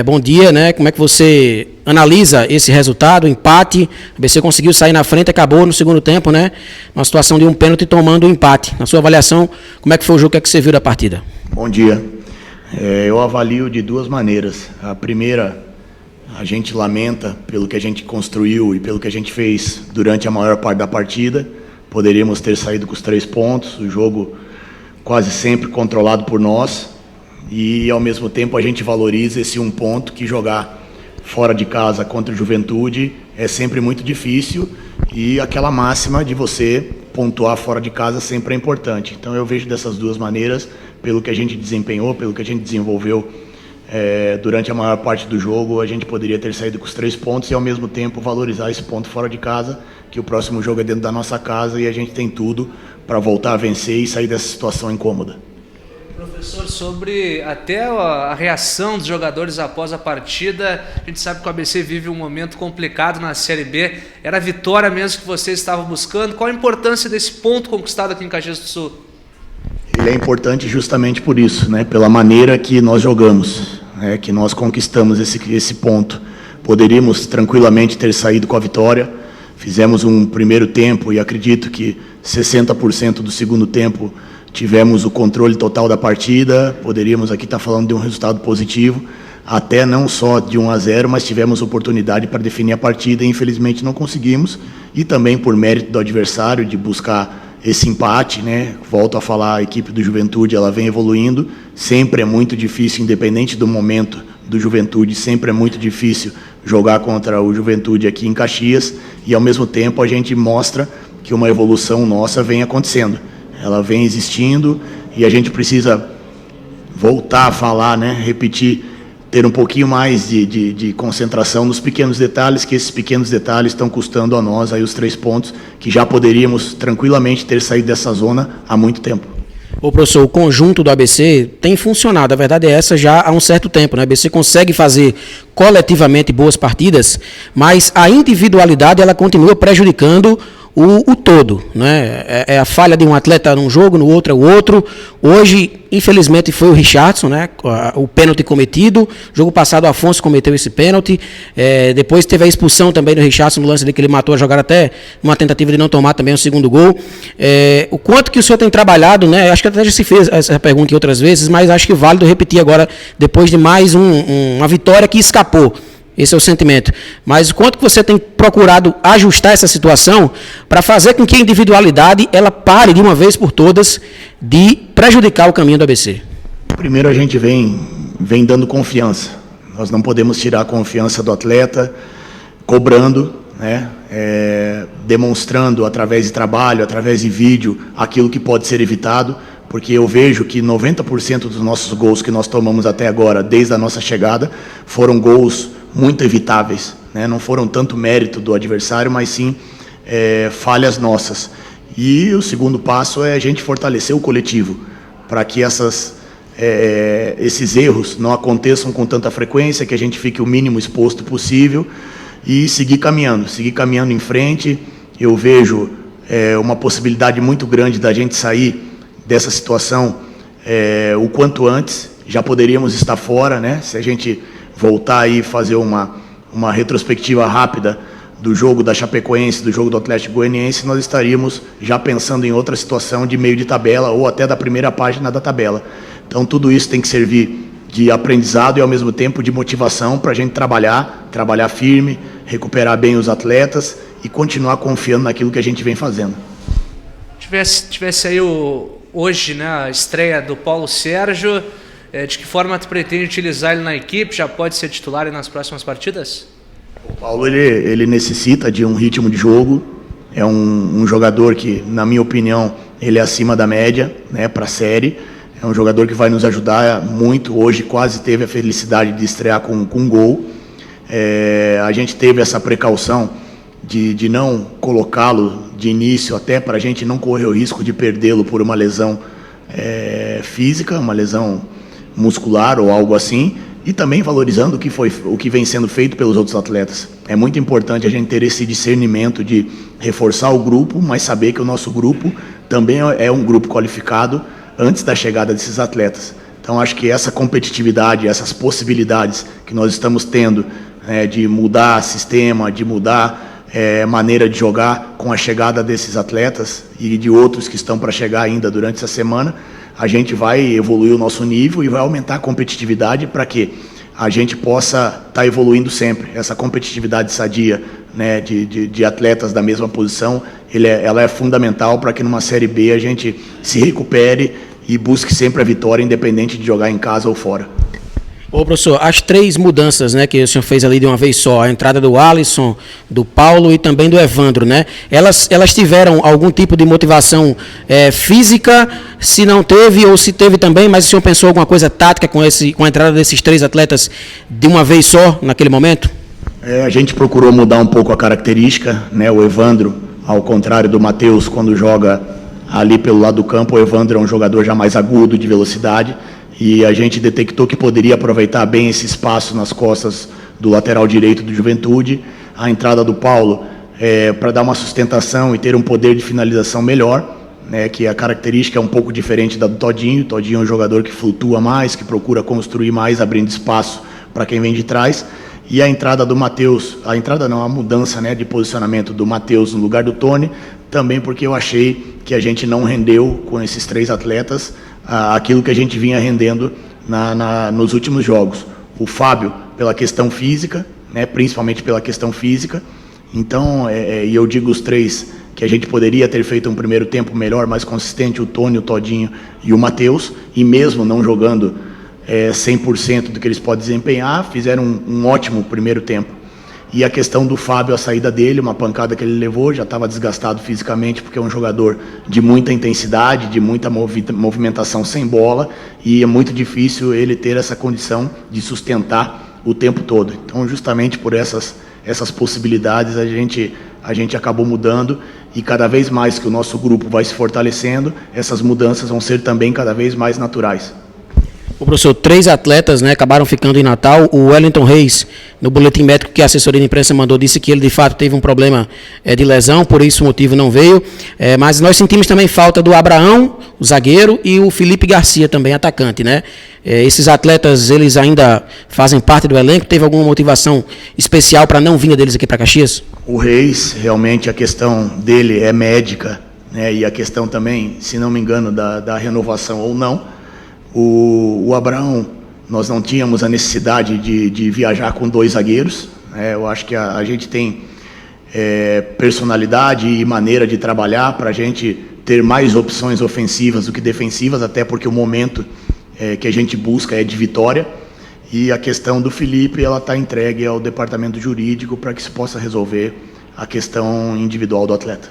Bom dia, né? Como é que você analisa esse resultado, empate? O ABC conseguiu sair na frente, acabou no segundo tempo, né? Uma situação de um pênalti tomando um empate. Na sua avaliação, como é que foi o jogo? O que é que você viu da partida? Bom dia. Eu avalio de duas maneiras. A primeira, a gente lamenta pelo que a gente construiu e pelo que a gente fez durante a maior parte da partida. Poderíamos ter saído com os 3 pontos, o jogo quase sempre controlado por nós. E, ao mesmo tempo, a gente valoriza esse 1 ponto, que jogar fora de casa contra o Juventude é sempre muito difícil, e aquela máxima de você pontuar fora de casa sempre é importante. Então eu vejo dessas duas maneiras, pelo que a gente desempenhou, pelo que a gente desenvolveu durante a maior parte do jogo, a gente poderia ter saído com os 3 pontos e, ao mesmo tempo, valorizar esse ponto fora de casa, que o próximo jogo é dentro da nossa casa e a gente tem tudo para voltar a vencer e sair dessa situação incômoda. Professor, sobre até a reação dos jogadores após a partida, a gente sabe que o ABC vive um momento complicado na Série B. Era a vitória mesmo que vocês estavam buscando? Qual a importância desse ponto conquistado aqui em Caxias do Sul? Ele é importante justamente por isso, né? Pela maneira que nós jogamos, né? Que nós conquistamos esse ponto. Poderíamos tranquilamente ter saído com a vitória. Fizemos um primeiro tempo e acredito que 60% do segundo tempo tivemos o controle total da partida. Poderíamos aqui estar falando de um resultado positivo, até não só de 1-0, mas tivemos oportunidade para definir a partida e infelizmente não conseguimos, e também por mérito do adversário de buscar esse empate, né? Volto a falar, a equipe do Juventude, ela vem evoluindo, sempre é muito difícil, independente do momento do Juventude, sempre é muito difícil jogar contra o Juventude aqui em Caxias, e ao mesmo tempo a gente mostra que uma evolução nossa vem acontecendo. Ela vem existindo e a gente precisa voltar a falar, né? Repetir, ter um pouquinho mais de concentração nos pequenos detalhes, que esses pequenos detalhes estão custando a nós aí os 3 pontos, que já poderíamos tranquilamente ter saído dessa zona há muito tempo. Ô, professor, o conjunto do ABC tem funcionado, a verdade é essa, já há um certo tempo, né? O ABC consegue fazer coletivamente boas partidas, mas a individualidade ela continua prejudicando o todo, né? É a falha de um atleta num jogo, no outro é o outro. Hoje, infelizmente, foi o Richardson, né? O pênalti cometido. Jogo passado, o Afonso cometeu esse pênalti. Depois teve a expulsão também do Richardson no lance de que ele matou a jogada, até numa tentativa de não tomar também o segundo gol. O quanto que o senhor tem trabalhado, né? Acho que até já se fez essa pergunta em outras vezes, mas acho que é válido repetir agora, depois de mais uma vitória que escapou. Esse é o sentimento. Mas o quanto que você tem procurado ajustar essa situação para fazer com que a individualidade ela pare de uma vez por todas de prejudicar o caminho do ABC? Primeiro, a gente vem dando confiança. Nós não podemos tirar a confiança do atleta, cobrando, né? Demonstrando através de trabalho, através de vídeo, aquilo que pode ser evitado, porque eu vejo que 90% dos nossos gols que nós tomamos até agora, desde a nossa chegada, foram gols muito evitáveis, né? Não foram tanto mérito do adversário, mas sim falhas nossas. E o segundo passo é a gente fortalecer o coletivo, para que esses erros não aconteçam com tanta frequência, que a gente fique o mínimo exposto possível e seguir caminhando em frente. Eu vejo uma possibilidade muito grande da gente sair dessa situação o quanto antes. Já poderíamos estar fora, né? Se a gente voltar aí e fazer uma retrospectiva rápida do jogo da Chapecoense, do jogo do Atlético Goianiense, nós estaríamos já pensando em outra situação de meio de tabela ou até da primeira página da tabela. Então tudo isso tem que servir de aprendizado e ao mesmo tempo de motivação para a gente trabalhar firme, recuperar bem os atletas e continuar confiando naquilo que a gente vem fazendo. Tivesse aí hoje, né, a estreia do Paulo Sérgio, de que forma tu pretende utilizar ele na equipe? Já pode ser titular nas próximas partidas? O Paulo ele necessita de um ritmo de jogo. É um jogador que, na minha opinião, ele é acima da média, né, para a série. É um jogador que vai nos ajudar muito. Hoje quase teve a felicidade de estrear com um gol. A gente teve essa precaução de não colocá-lo de início, até para a gente não correr o risco de perdê-lo por uma lesão física, uma lesão muscular ou algo assim, e também valorizando o que vem sendo feito pelos outros atletas. É muito importante a gente ter esse discernimento de reforçar o grupo, mas saber que o nosso grupo também é um grupo qualificado antes da chegada desses atletas. Então, acho que essa competitividade, essas possibilidades que nós estamos tendo de mudar sistema, de mudar maneira de jogar com a chegada desses atletas e de outros que estão para chegar ainda durante essa semana, a gente vai evoluir o nosso nível e vai aumentar a competitividade para que a gente possa estar evoluindo sempre. Essa competitividade sadia, né, de atletas da mesma posição, ela é fundamental para que numa Série B a gente se recupere e busque sempre a vitória, independente de jogar em casa ou fora. Ô, professor, as 3 mudanças, né, que o senhor fez ali de uma vez só, a entrada do Alisson, do Paulo e também do Evandro, né, elas tiveram algum tipo de motivação física, se não teve ou se teve também, mas o senhor pensou alguma coisa tática com a entrada desses 3 atletas de uma vez só, naquele momento? A gente procurou mudar um pouco a característica, né, o Evandro, ao contrário do Matheus, quando joga ali pelo lado do campo, o Evandro é um jogador já mais agudo, de velocidade, e a gente detectou que poderia aproveitar bem esse espaço nas costas do lateral direito do Juventude. A entrada do Paulo para dar uma sustentação e ter um poder de finalização melhor, né, que a característica é um pouco diferente da do Todinho. O Todinho é um jogador que flutua mais, que procura construir mais, abrindo espaço para quem vem de trás. E a entrada do Matheus, a mudança, né, de posicionamento do Matheus no lugar do Tony, também porque eu achei que a gente não rendeu com esses 3 atletas aquilo que a gente vinha rendendo nos últimos jogos. O Fábio, pela questão física, né, principalmente pela questão física. Então, e eu digo os 3 que a gente poderia ter feito um primeiro tempo melhor, mais consistente, o Tony, o Todinho e o Matheus, e mesmo não jogando 100% do que eles podem desempenhar, fizeram um ótimo primeiro tempo. E a questão do Fábio, a saída dele, uma pancada que ele levou, já estava desgastado fisicamente, porque é um jogador de muita intensidade, de muita movimentação sem bola, e é muito difícil ele ter essa condição de sustentar o tempo todo. Então, justamente por essas possibilidades, a gente acabou mudando, e cada vez mais que o nosso grupo vai se fortalecendo, essas mudanças vão ser também cada vez mais naturais. O professor, 3 atletas, né, acabaram ficando em Natal. O Wellington Reis, no boletim médico que a assessoria de imprensa mandou, disse que ele de fato teve um problema de lesão, por isso o motivo não veio. Mas nós sentimos também falta do Abraão, o zagueiro, e o Felipe Garcia também, atacante, né? Esses atletas, eles ainda fazem parte do elenco? Teve alguma motivação especial para não vinda deles aqui para Caxias? O Reis, realmente a questão dele é médica, né? E a questão também, se não me engano, da renovação ou não. O Abraão, nós não tínhamos a necessidade de viajar com 2 zagueiros. Eu acho que a gente tem personalidade e maneira de trabalhar para a gente ter mais opções ofensivas do que defensivas, até porque o momento que a gente busca é de vitória. E a questão do Felipe, ela está entregue ao departamento jurídico para que se possa resolver a questão individual do atleta.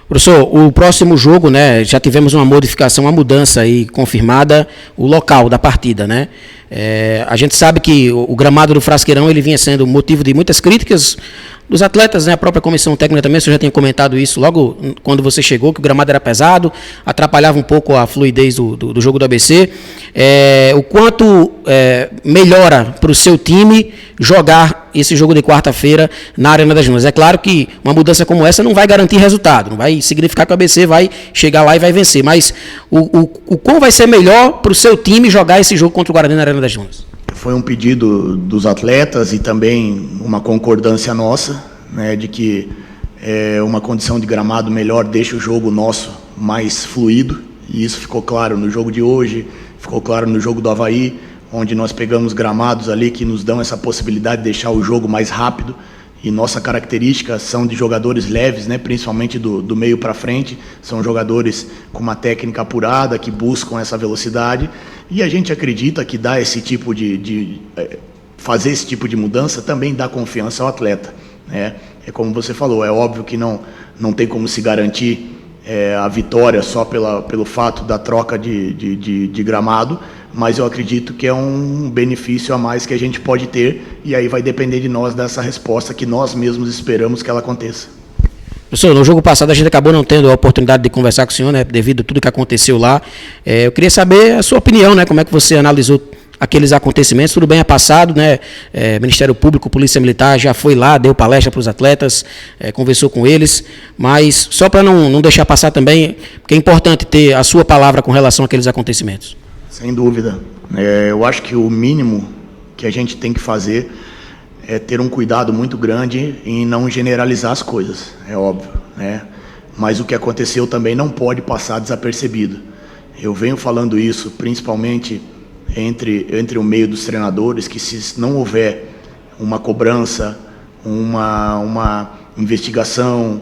Professor, o próximo jogo, né, já tivemos uma modificação, uma mudança aí confirmada, o local da partida, né? A gente sabe que o gramado do Frasqueirão ele vinha sendo motivo de muitas críticas dos atletas, né? A própria comissão técnica também, você já tinha comentado isso logo quando você chegou, que o gramado era pesado, atrapalhava um pouco a fluidez do jogo do ABC. O quanto melhora para o seu time jogar esse jogo de quarta-feira na Arena das Dunas? É claro que uma mudança como essa não vai garantir resultado, não vai significar que o ABC vai chegar lá e vai vencer, mas o quão vai ser melhor para o seu time jogar esse jogo contra o Guarani na Arena das Dunas? Foi um pedido dos atletas e também uma concordância nossa, né, de que uma condição de gramado melhor deixa o jogo nosso mais fluido, e isso ficou claro no jogo de hoje, ficou claro no jogo do Avaí, onde nós pegamos gramados ali que nos dão essa possibilidade de deixar o jogo mais rápido, e nossa característica são de jogadores leves, né, principalmente do meio para frente, são jogadores com uma técnica apurada, que buscam essa velocidade, e a gente acredita que dar esse tipo fazer esse tipo de mudança também dá confiança ao atleta, né? É como você falou, é óbvio que não tem como se garantir a vitória só pelo fato da troca de gramado, mas eu acredito que é um benefício a mais que a gente pode ter, e aí vai depender de nós dessa resposta que nós mesmos esperamos que ela aconteça. Professor, no jogo passado a gente acabou não tendo a oportunidade de conversar com o senhor, né, devido a tudo que aconteceu lá. Eu queria saber a sua opinião, né, como é que você analisou aqueles acontecimentos. Tudo bem, é passado, né? Ministério Público, Polícia Militar já foi lá, deu palestra para os atletas, conversou com eles, mas só para não deixar passar também, porque é importante ter a sua palavra com relação àqueles acontecimentos. Sem dúvida. Eu acho que o mínimo que a gente tem que fazer é ter um cuidado muito grande em não generalizar as coisas, é óbvio, né? Mas o que aconteceu também não pode passar desapercebido. Eu venho falando isso principalmente entre o meio dos treinadores, que se não houver uma cobrança, uma investigação,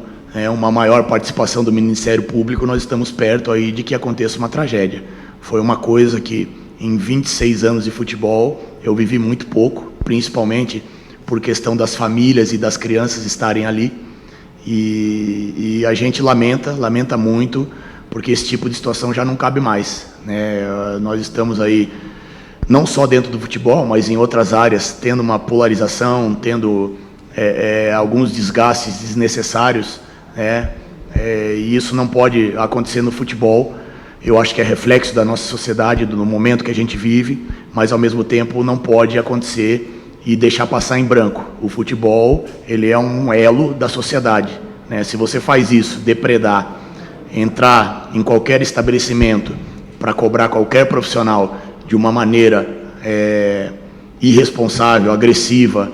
uma maior participação do Ministério Público, nós estamos perto aí de que aconteça uma tragédia. Foi uma coisa que em 26 anos de futebol eu vivi muito pouco, principalmente por questão das famílias e das crianças estarem ali. E a gente lamenta muito, porque esse tipo de situação já não cabe mais, né? Nós estamos aí, não só dentro do futebol, mas em outras áreas, tendo uma polarização, tendo alguns desgastes desnecessários, né? E isso não pode acontecer no futebol. Eu acho que é reflexo da nossa sociedade, do momento que a gente vive, mas ao mesmo tempo não pode acontecer e deixar passar em branco. O futebol, ele é um elo da sociedade, né? Se você faz isso, depredar, entrar em qualquer estabelecimento para cobrar qualquer profissional de uma maneira irresponsável, agressiva,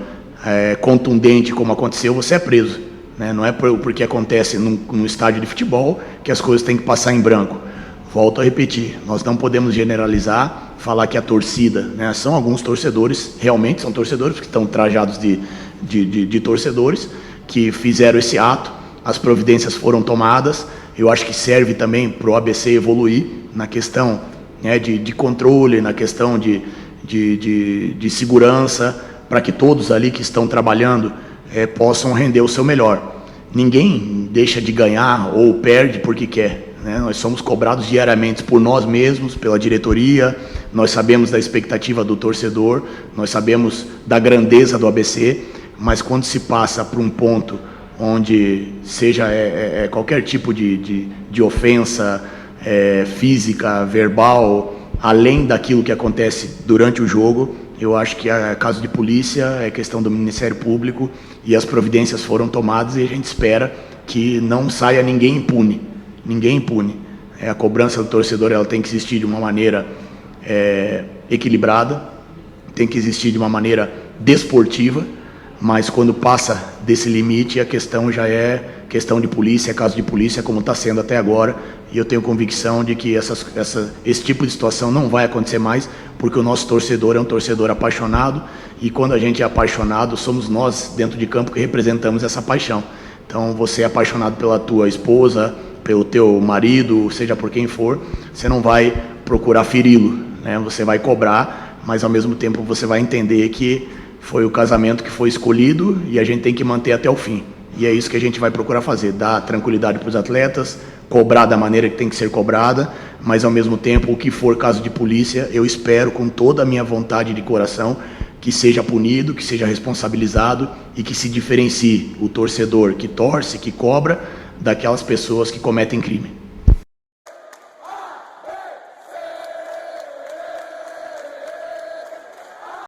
contundente, como aconteceu, você é preso, né? Não é porque acontece num estádio de futebol que as coisas têm que passar em branco. Volto a repetir, nós não podemos generalizar, falar que a torcida, né, são alguns torcedores, realmente são torcedores, que estão trajados de torcedores, que fizeram esse ato, as providências foram tomadas. Eu acho que serve também para o ABC evoluir na questão, né, de controle, na questão de segurança, para que todos ali que estão trabalhando possam render o seu melhor. Ninguém deixa de ganhar ou perde porque quer, né? Nós somos cobrados diariamente por nós mesmos, pela diretoria, nós sabemos da expectativa do torcedor, nós sabemos da grandeza do ABC, mas quando se passa para um ponto onde seja qualquer tipo de ofensa física, verbal, além daquilo que acontece durante o jogo, eu acho que é caso de polícia, é questão do Ministério Público, e as providências foram tomadas e a gente espera que não saia ninguém impune. Ninguém impune. A cobrança do torcedor, ela tem que existir de uma maneira equilibrada, tem que existir de uma maneira desportiva, mas quando passa desse limite, a questão já é questão de polícia, é caso de polícia, como está sendo até agora, e eu tenho convicção de que esse tipo de situação não vai acontecer mais, porque o nosso torcedor é um torcedor apaixonado, e quando a gente é apaixonado, somos nós, dentro de campo, que representamos essa paixão. Então, você é apaixonado pela tua esposa, pelo teu marido, seja por quem for, você não vai procurar feri-lo, né? Você vai cobrar, mas ao mesmo tempo você vai entender que foi o casamento que foi escolhido e a gente tem que manter até o fim. E é isso que a gente vai procurar fazer, dar tranquilidade para os atletas, cobrar da maneira que tem que ser cobrada, mas ao mesmo tempo, o que for caso de polícia, eu espero com toda a minha vontade de coração que seja punido, que seja responsabilizado e que se diferencie o torcedor que torce, que cobra, daquelas pessoas que cometem crime.